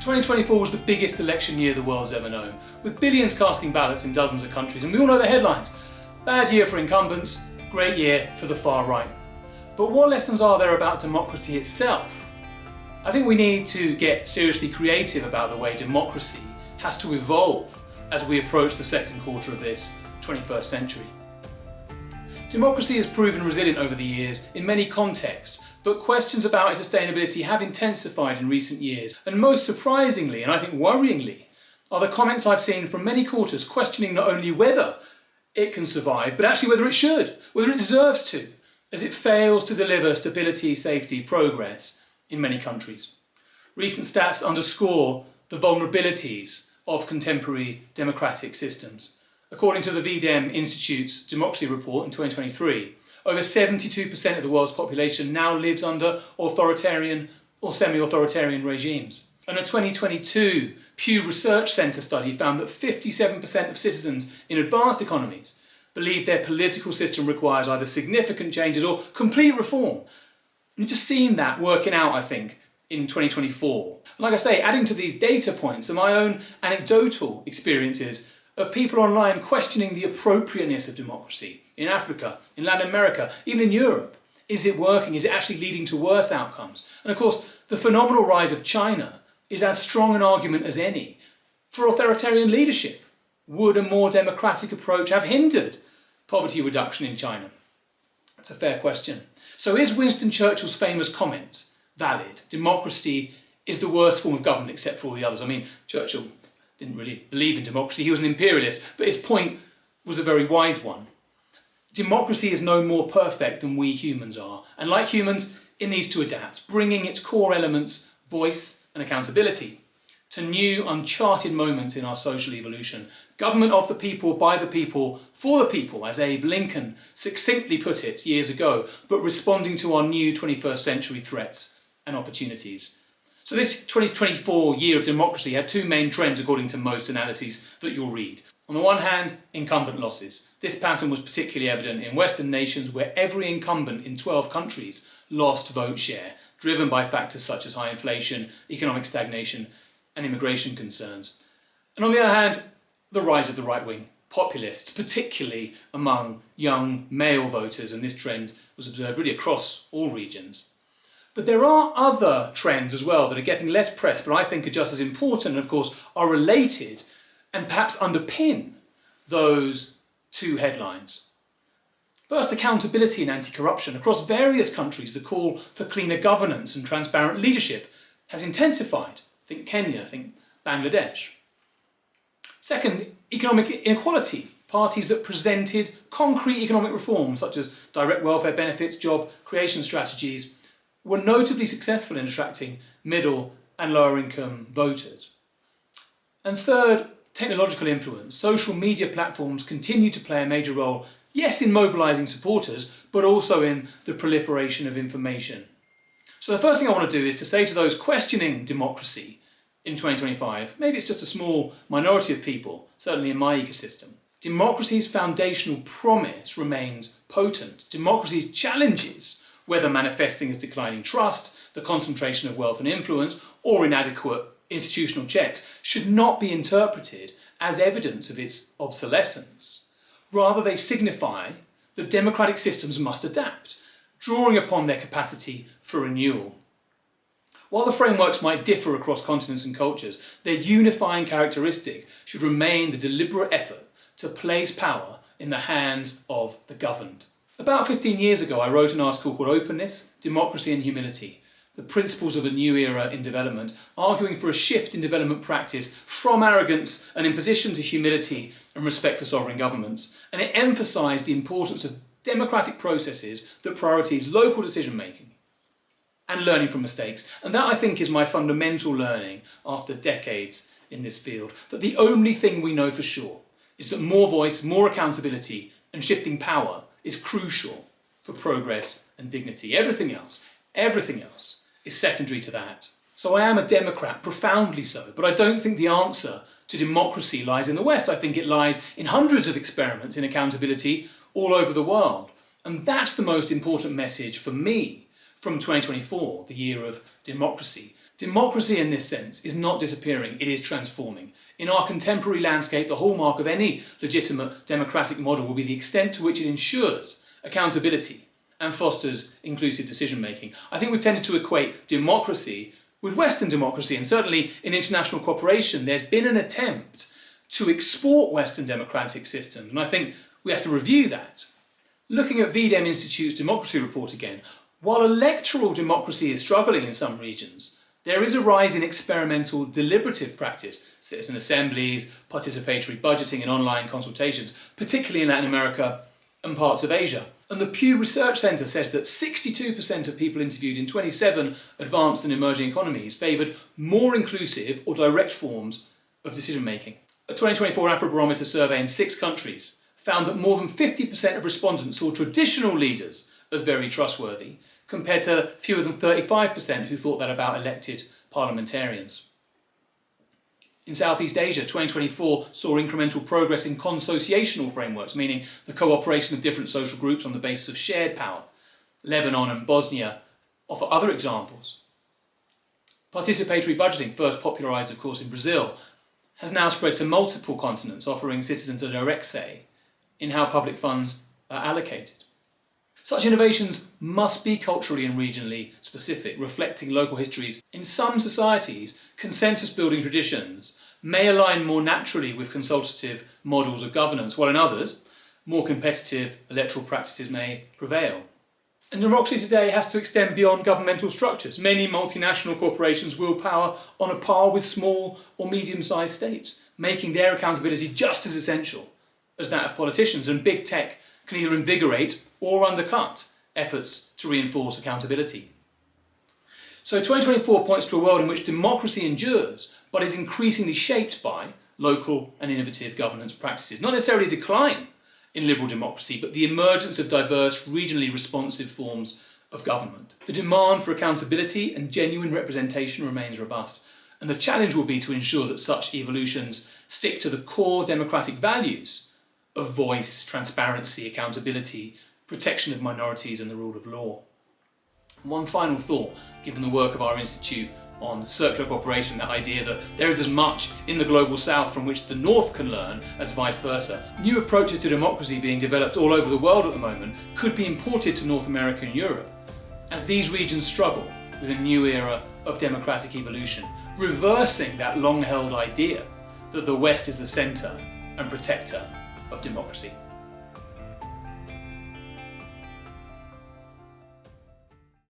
2024 was the biggest election year the world's ever known, with billions casting ballots in dozens of countries, and we all know the headlines. Bad year for incumbents, great year for the far right. But what lessons are there about democracy itself? I think we need to get seriously creative about the way democracy has to evolve as we approach the second quarter of this 21st century. Democracy has proven resilient over the years in many contexts, but questions about its sustainability have intensified in recent years. And most surprisingly, and I think worryingly, are the comments I've seen from many quarters questioning not only whether it can survive, but actually whether it should, whether it deserves to, as it fails to deliver stability, safety, progress in many countries. Recent stats underscore the vulnerabilities of contemporary democratic systems. According to the VDEM Institute's Democracy Report in 2023, over 72% of the world's population now lives under authoritarian or semi-authoritarian regimes. And a 2022 Pew Research Centre study found that 57% of citizens in advanced economies believe their political system requires either significant changes or complete reform. And you've just seen that working out, I think, in 2024. And like I say, adding to these data points are my own anecdotal experiences of people online questioning the appropriateness of democracy in Africa, in Latin America, even in Europe. Is it working? Is it actually leading to worse outcomes? And of course, the phenomenal rise of China is as strong an argument as any for authoritarian leadership. Would a more democratic approach have hindered poverty reduction in China? That's a fair question. So is Winston Churchill's famous comment valid? Democracy is the worst form of government except for all the others. I mean, Churchill didn't really believe in democracy. He was an imperialist, but his point was a very wise one. Democracy is no more perfect than we humans are. And like humans, it needs to adapt, bringing its core elements, voice and accountability, to new, uncharted moments in our social evolution. Government of the people, by the people, for the people, as Abe Lincoln succinctly put it years ago, but responding to our new 21st century threats and opportunities. So this 2024 year of democracy had two main trends according to most analyses that you'll read. On the one hand, incumbent losses. This pattern was particularly evident in Western nations where every incumbent in 12 countries lost vote share, driven by factors such as high inflation, economic stagnation and immigration concerns. And on the other hand, the rise of the right wing, populists, particularly among young male voters, and this trend was observed really across all regions. But there are other trends as well that are getting less press, but I think are just as important and of course are related and perhaps underpin those two headlines. First, accountability and anti-corruption. Across various countries, the call for cleaner governance and transparent leadership has intensified. Think Kenya, think Bangladesh. Second, economic inequality. Parties that presented concrete economic reforms, such as direct welfare benefits, job creation strategies, were notably successful in attracting middle and lower income voters. And third, technological influence. Social media platforms continue to play a major role, yes, in mobilising supporters, but also in the proliferation of information. So the first thing I want to do is to say to those questioning democracy in 2025, maybe it's just a small minority of people, certainly in my ecosystem, democracy's foundational promise remains potent. Democracy's challenges, whether manifesting as declining trust, the concentration of wealth and influence, or inadequate institutional checks, should not be interpreted as evidence of its obsolescence. Rather, they signify that democratic systems must adapt, drawing upon their capacity for renewal. While the frameworks might differ across continents and cultures, their unifying characteristic should remain the deliberate effort to place power in the hands of the governed. About 15 years ago, I wrote an article called Openness, Democracy and Humility, the principles of a new era in development, arguing for a shift in development practice from arrogance and imposition to humility and respect for sovereign governments. And it emphasised the importance of democratic processes that prioritise local decision making and learning from mistakes. And that, I think, is my fundamental learning after decades in this field, that the only thing we know for sure is that more voice, more accountability and shifting power is crucial for progress and dignity. Everything else is secondary to that. So I am a Democrat, profoundly so, but I don't think the answer to democracy lies in the West. I think it lies in hundreds of experiments in accountability all over the world. And that's the most important message for me from 2024, the year of democracy. Democracy in this sense is not disappearing, it is transforming. In our contemporary landscape, the hallmark of any legitimate democratic model will be the extent to which it ensures accountability and fosters inclusive decision making. I think we've tended to equate democracy with Western democracy, and certainly in international cooperation there's been an attempt to export Western democratic systems, and I think we have to review that. Looking at VDEM Institute's democracy report again, while electoral democracy is struggling in some regions, there is a rise in experimental deliberative practice, citizen assemblies, participatory budgeting and online consultations, particularly in Latin America and parts of Asia. And the Pew Research Centre says that 62% of people interviewed in 27 advanced and emerging economies favoured more inclusive or direct forms of decision making. A 2024 Afrobarometer survey in 6 countries found that more than 50% of respondents saw traditional leaders as very trustworthy, compared to fewer than 35% who thought that about elected parliamentarians. In Southeast Asia, 2024 saw incremental progress in consociational frameworks, meaning the cooperation of different social groups on the basis of shared power. Lebanon and Bosnia offer other examples. Participatory budgeting, first popularised of course in Brazil, has now spread to multiple continents, offering citizens a direct say in how public funds are allocated. Such innovations must be culturally and regionally specific, reflecting local histories. In some societies, consensus-building traditions may align more naturally with consultative models of governance, while in others, more competitive electoral practices may prevail. And democracy today has to extend beyond governmental structures. Many multinational corporations will power on a par with small or medium-sized states, making their accountability just as essential as that of politicians, and big tech can either invigorate or undercut efforts to reinforce accountability. So 2024 points to a world in which democracy endures, but is increasingly shaped by local and innovative governance practices. Not necessarily a decline in liberal democracy, but the emergence of diverse, regionally responsive forms of government. The demand for accountability and genuine representation remains robust, and the challenge will be to ensure that such evolutions stick to the core democratic values of voice, transparency, accountability, protection of minorities and the rule of law. One final thought, given the work of our Institute on circular cooperation, that idea that there is as much in the global south from which the north can learn as vice versa. New approaches to democracy being developed all over the world at the moment could be imported to North America and Europe as these regions struggle with a new era of democratic evolution, reversing that long-held idea that the West is the centre and protector of democracy.